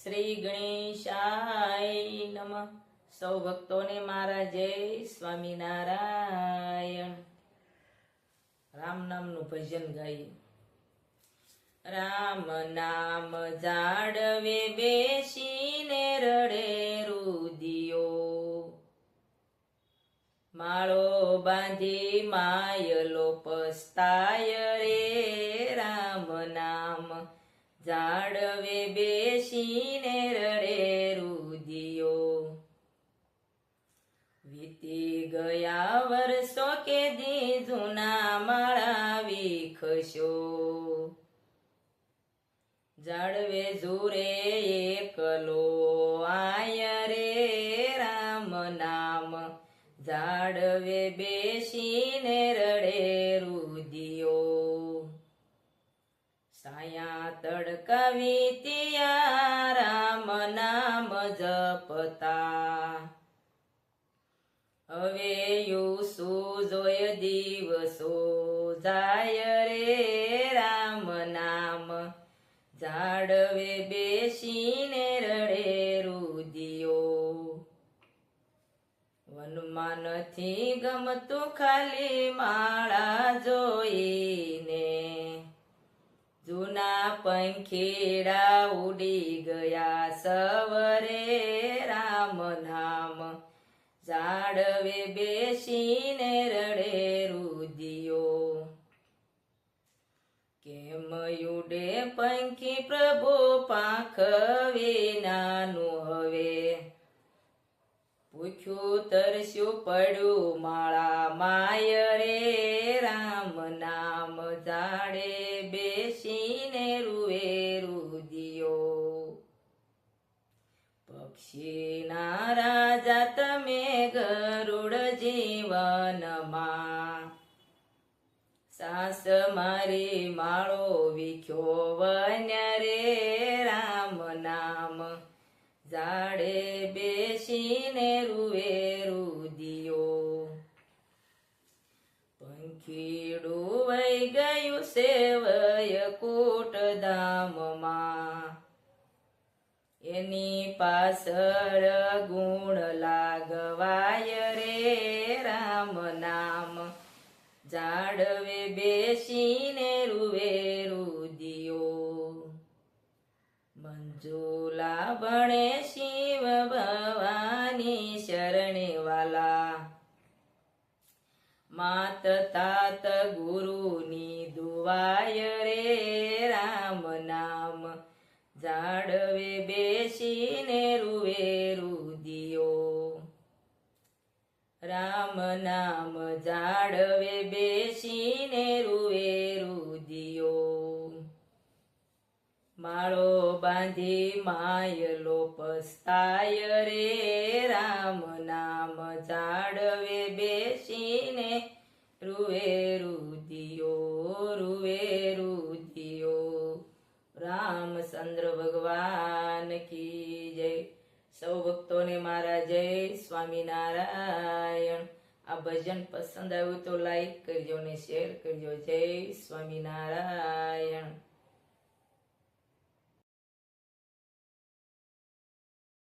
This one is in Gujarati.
શ્રી ગણેશાય નમઃ. સૌ ભક્તોને મારા જય સ્વામિનારાયણ. રામ નામનું ભજન ગાઈએ. રામ નામ જાડવે બેસીને રડે રુદિયો, માળો બાંધી માયલો પસ્તાય રે. રામ નામ જાડવે બેસીને રડે રુદિયો, વીતી ગયા વર્ષો કે દી જૂના માળા વિખશો. જાડવે ઝૂરે એકલો આય રે. રામ નામ જાડવે બેસીને રડે રુદિયો, સાયા તડકા વીત્યા રામ નામ જપતા. હવે યુસુ જોય દિવસો જાય રે. રામ નામ જાડવે બેસીને રડે રુદિયો, વનમાં નથી ગમતું ખાલી માળા જોઈને. જૂના પંખીડા ઉડી ગયા સવરે. રામ નામ જાડવે બેસીને રડે રુદિયો, કેમ ઉડે પંખી પ્રભુ પાંખ વિનાનું હવે. પૂછ્યું તરસ્યું પડ્યું માળા માય રે. રામ નામ જાડે બેસીને રૂવે રુદિયો, પક્ષીના રાજા તમે ગરુડ જીવનમાં. સાસ મારી માળો વિખ્યો વન્ય રે. રામ નામ જાડે બેસીને રૂવે રુદિયો, પંખીડું વઈ ગયું સેવય કૂટ ધામમાં. એની પાછળ ગુણ લાગવાય રે. રામ નામ જાડવે બેસીને રૂવે રુદિયો, મંજુલા ભણે શિવ ભવાની શરણે વાલા. માત તાત ગુરુની દુવાય રે. રામ નામ જાડવે બેસીને રૂવે રુદિયો, રામ નામ જાડવે બેસીને રૂવે રુદિયો, માળો બાંધી માયલો પસ્તાય રે. રામ નામ જાડવે બેસીને રૂવે રુદિયો, રૂવે રુદિયો. રામચંદ્ર ભગવાન કી જય. સૌ ભક્તોને મારા જય સ્વામિનારાયણ. આ ભજન પસંદ આવ્યું તો લાઈક કરજો ને શેર કરજો. જય સ્વામિનારાયણ.